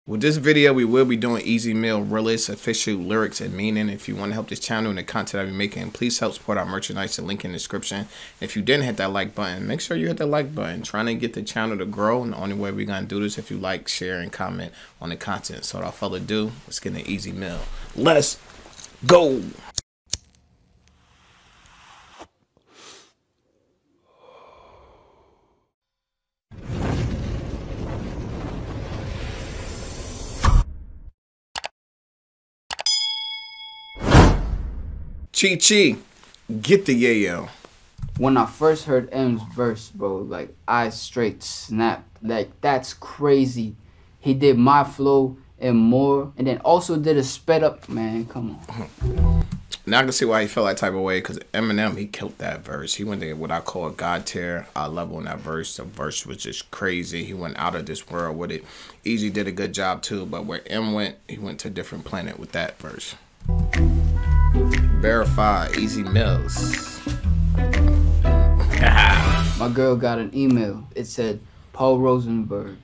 With this video, we will be doing Easy Meal, Realest, official lyrics and meaning. If you want to help this channel and the content I'll be making, please help support our merchandise. The link in the description. If you didn't hit that like button, make sure you hit the like button. Trying to get the channel to grow, and the only way we're going to do this if you like, share, and comment on the content. So without further ado, let's get an Easy Meal. Let's go! Chi, get the yayo. When I first heard M's verse, bro, like, I straight snapped. Like, that's crazy. He did my flow and more, and then also did a sped up. Man, come on. Now I can see why he felt that type of way, because Eminem, he killed that verse. He went to what I call a God tier level in that verse. The verse was just crazy. He went out of this world with it. Easy did a good job too, but where M went, he went to a different planet with that verse. Verify Easy Meals. My girl got an email. It said, Paul Rosenberg,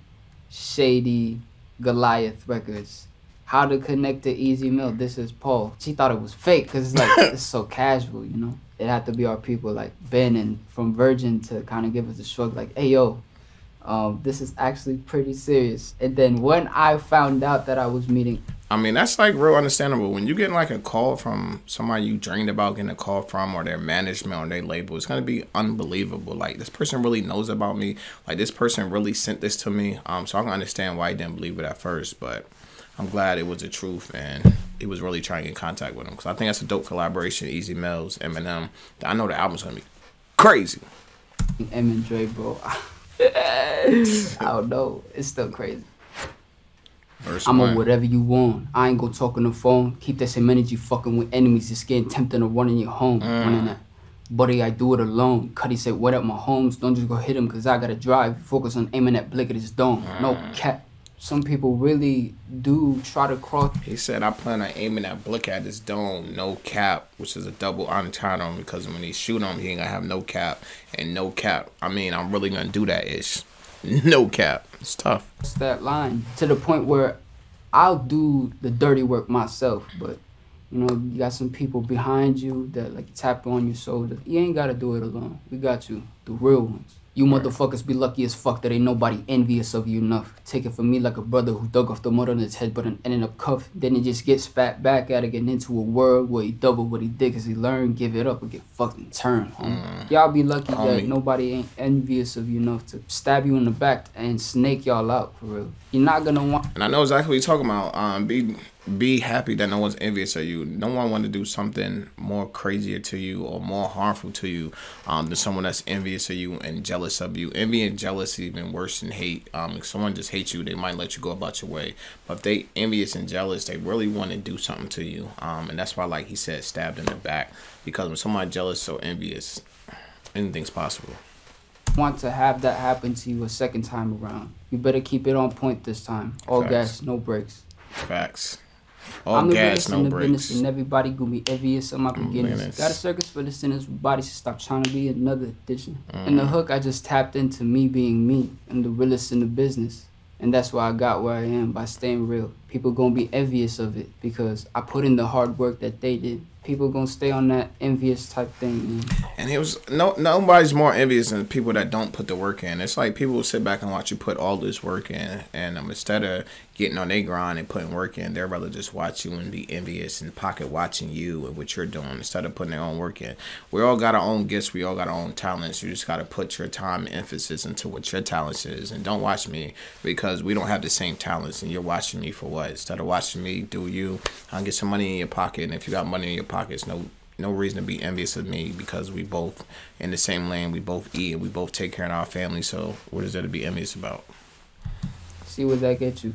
Shady Goliath Records. How to connect to Easy Meal. This is Paul. She thought it was fake because it's like, it's so casual, you know? It had to be our people like Ben and from Virgin to kind of give us a shrug like, hey, yo, this is actually pretty serious. And then when I found out that I was meeting... I mean, that's like real understandable. When you get like a call from somebody you dreamed about getting a call from, or their management or their label, it's going to be unbelievable. Like, this person really knows about me. Like, this person really sent this to me. So I can understand why he didn't believe it at first. But I'm glad it was the truth, and he was really trying to get in contact with him. Because I think that's a dope collaboration, Easy Meals, Eminem. I know the album's going to be crazy. M and Dre, bro. I don't know. It's still crazy. I'm on whatever you want. I ain't gonna talk on the phone. Keep that same energy fucking with enemies. It's getting tempting to run in your home. Buddy, I do it alone. Cuddy said, what up, my homes? Don't just go hit him, cause I gotta drive. Focus on aiming that blick at his dome. No cap. Some people really do try to cross. He said, I plan on aiming that blick at his dome. No cap, which is a double entendre on, because when he shoot him, he ain't gonna have no cap. And no cap, I mean, I'm really gonna do that ish. No cap. It's tough. It's that line to the point where I'll do the dirty work myself, but you know, you got some people behind you that like tap on your shoulder. You ain't gotta do it alone. We got you, the real ones. You motherfuckers be lucky as fuck that ain't nobody envious of you enough. Take it from me like a brother who dug off the mud on his head but ended up cuffed. Then he just gets spat back at it, getting into a world where he double what he did cause he learned, give it up, or get fucking turned, homie. Y'all be lucky that nobody ain't envious of you enough to stab you in the back and snake y'all out, for real. You're not gonna want... And I know exactly what you're talking about. Be happy that no one's envious of you. No one want to do something more crazier to you or more harmful to you than someone that's envious of you and jealous of you. Envy and jealousy even worse than hate. If someone just hates you, they might let you go about your way. But if they envious and jealous, they really want to do something to you. And that's why, like he said, stabbed in the back. Because when somebody jealous or envious, anything's possible. Want to have that happen to you a second time around. You better keep it on point this time. All gas, no brakes. Facts. All gas, no brakes. Business, and everybody gonna be envious of my beginnings. Got a circus for the sinners, body should stop trying to be another edition. In the hook, I just tapped into me being me. I'm the realest in the business. And that's why I got where I am, by staying real. People gonna be envious of it because I put in the hard work that they did. People gonna stay on that envious type thing. And it was nobody's more envious than the people that don't put the work in. It's like people will sit back and watch you put all this work in, and instead of getting on their grind and putting work in, they'd rather just watch you and be envious and pocket watching you and what you're doing instead of putting their own work in. We all got our own gifts. We all got our own talents. You just got to put your time and emphasis into what your talent is. And don't watch me because we don't have the same talents, and you're watching me for what? Instead of watching me do you, I'll get some money in your pocket. And if you got money in your pockets, no reason to be envious of me because we both in the same lane. We both eat and we both take care of our family. So what is there to be envious about? See what that get you.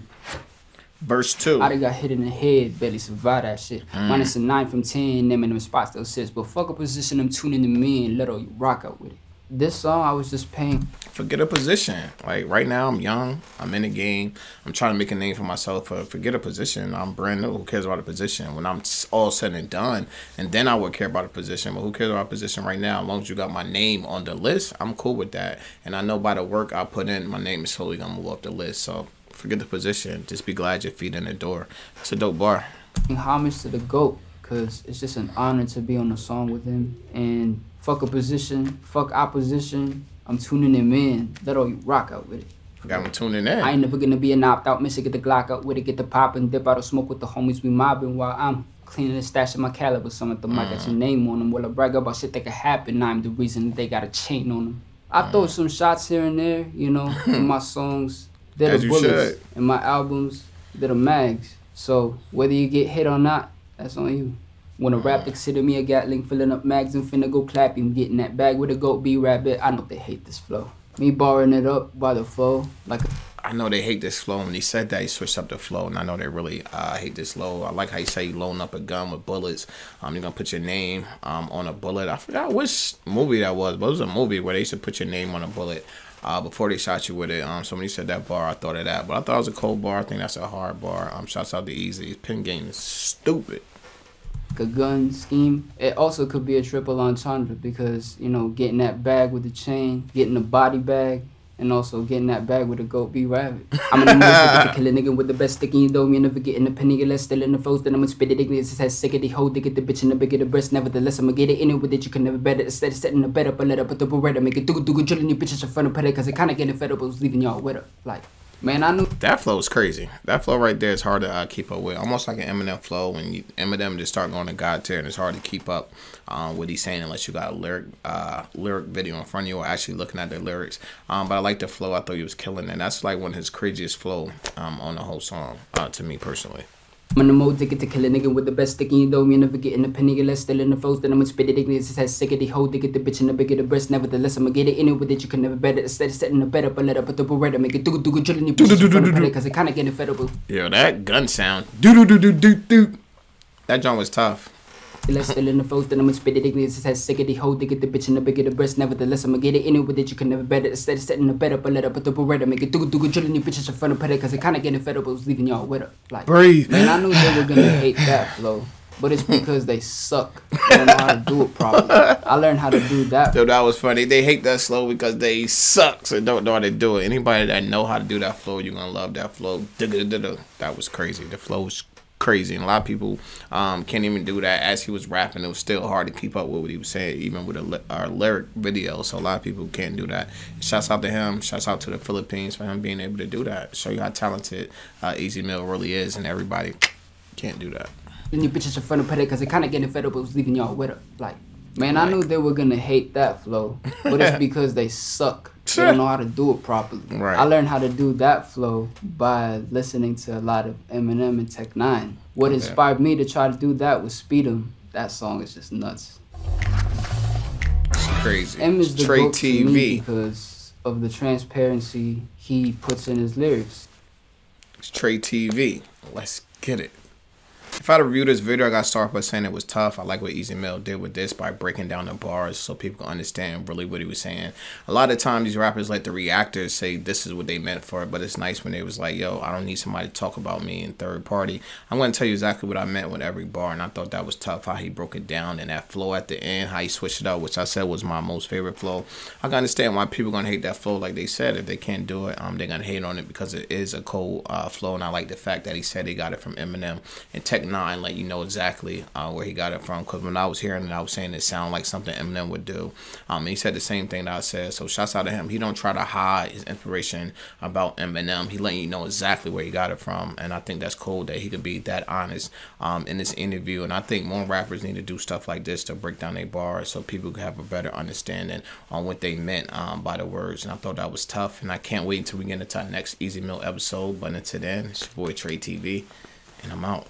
Verse 2. I done got hit in the head, barely survived that shit. Minus a 9 from 10, them in them spots still sits. But fuck a position, I'm tuning to me and let all you rock out with it. This song, I was just paying. Forget a position. Like, right now, I'm young. I'm in the game. I'm trying to make a name for myself. Forget a position. I'm brand new. Who cares about a position? When I'm all said and done, and then I would care about a position. But who cares about a position right now? As long as you got my name on the list, I'm cool with that. And I know by the work I put in, my name is slowly going to move up the list. So Forget the position. Just be glad your feet in the door. That's a dope bar. Homage to the GOAT, because it's just an honor to be on a song with him. And fuck a position, fuck opposition. I'm tuning him in. Let all you rock out with it. Got him tuning in. I ain't never gonna be an opt-out. Miss it, get the Glock out with it, get the pop and dip out of smoke with the homies we mobbing while I'm cleaning the stash of my caliber. Some at the mic got your name on them. While I brag about shit that could happen, I'm the reason that they got a chain on them. I throw some shots here and there, you know, in my songs. They're the bullets. In my albums, they're the mags. So whether you get hit or not, that's on you. When a rap consider me a Gatling, filling up mags and finna go clap him, getting that bag with a goat B rabbit. I know they hate this flow. Me barring it up by the flow, like I know they hate this flow. When he said that, he switched up the flow, and I know they really hate this flow. I like how you say you loading up a gun with bullets. You're gonna put your name on a bullet. I forgot which movie that was, but it was a movie where they used to put your name on a bullet before they shot you with it. So when he said that bar, I thought of that. But I thought it was a cold bar. I think that's a hard bar. Shouts out to Easy. His pen game is stupid. a gun scheme. It also could be a triple entendre because, you know, getting that bag with the chain, getting the body bag, and also getting that bag with a goat be rabbit. I'm in the mood to kill a nigga with the best stick in your dome. You never getting a penny unless still in the flows. Then I'm gonna spit it ignorance. It says sick of the hoe to get the bitch in the bigger the breast. Nevertheless, I'm gonna get it in it with it. You can never bet it. Instead of setting the bed up, I let her put the beretta. Make it do drilling you bitches in front of it. Cause it kinda getting fed up. I was leaving y'all with her. Like, man, I knew that flow is crazy. That flow right there is hard to keep up with. Almost like an Eminem flow. When Eminem just start going to God tier, and it's hard to keep up what he's saying unless you got a lyric video in front of you or actually looking at the lyrics. But I like the flow. I thought he was killing it. And that's like one of his craziest flow on the whole song to me personally. I'm in the mode to get to kill a nigga with the best stick in your dome. You never getting a penny unless still in the flows. Then I'm gonna spit it ignorance. It says sick of the hoe to get the bitch in the bigger the breast. Nevertheless, I'm gonna get it in it with it. You can never bet it. Instead of setting the bed up, I let her put the beretta. Make it do drilling you bitches in front of it. Cause it kinda getting fed up. Yo, that gun sound. Do. That joint was tough. Let's still in the flows, then I'm gonna spit it ignorance. It says sick of the hoe to get the bitch in the bigger the breast. Nevertheless, I'm gonna get it in it with it. You can never bet it. Instead of setting the bed up, I let her put the beretta. Make it do drilling you bitches in front of it. Cause it kinda getting fed up. I was leaving y'all with her. Like, breathe. Man, I knew they were gonna hate that flow. But it's because they suck. They don't know how to do it properly. I learned how to do that. Yo, that was funny. They hate that flow because they suck, so don't know how to do it. Anybody that know how to do that flow, you're gonna love that flow. That was crazy. The flow was crazy, and a lot of people can't even do that. As he was rapping, it was still hard to keep up with what he was saying, even with our lyric video. So a lot of people can't do that. Shouts out to him. Shouts out to the Philippines for him being able to do that. Show you how talented Easy Mill really is, and everybody can't do that. And you bitches in front of it because it kind of getting fed up. I was leaving y'all with her. Like, man, I knew they were gonna hate that flow, but it's because they suck. They don't know how to do it properly. Right. I learned how to do that flow by listening to a lot of Eminem and Tech 9. What inspired me to try to do that was Speed 'Em. That song is just nuts. It's crazy. M is the GOAT to me TRE-TV. because of the transparency he puts in his lyrics. It's TRE-TV. Let's get it. If I had to review this video, I got to start by saying it was tough. I like what Easy Mill did with this by breaking down the bars so people can understand really what he was saying. A lot of times these rappers let the reactors say this is what they meant for it, but it's nice when they was like, yo, I don't need somebody to talk about me in third party. I'm going to tell you exactly what I meant with every bar, and I thought that was tough, how he broke it down, and that flow at the end, how he switched it up, which I said was my most favorite flow. I can understand why people going to hate that flow like they said. If they can't do it, they're going to hate on it because it is a cold flow, and I like the fact that he said he got it from Eminem and Tech 9, like, you know exactly where he got it from, because when I was hearing it, I was saying it sounded like something Eminem would do. And he said the same thing that I said, so shouts out to him. He don't try to hide his inspiration about Eminem. He letting you know exactly where he got it from, and I think that's cool that he could be that honest in this interview. And I think more rappers need to do stuff like this to break down their bars so people can have a better understanding on what they meant by the words. And I thought that was tough, and I can't wait until we get into our next Easy Mill episode. But until then, it's your boy TRE-TV, and I'm out.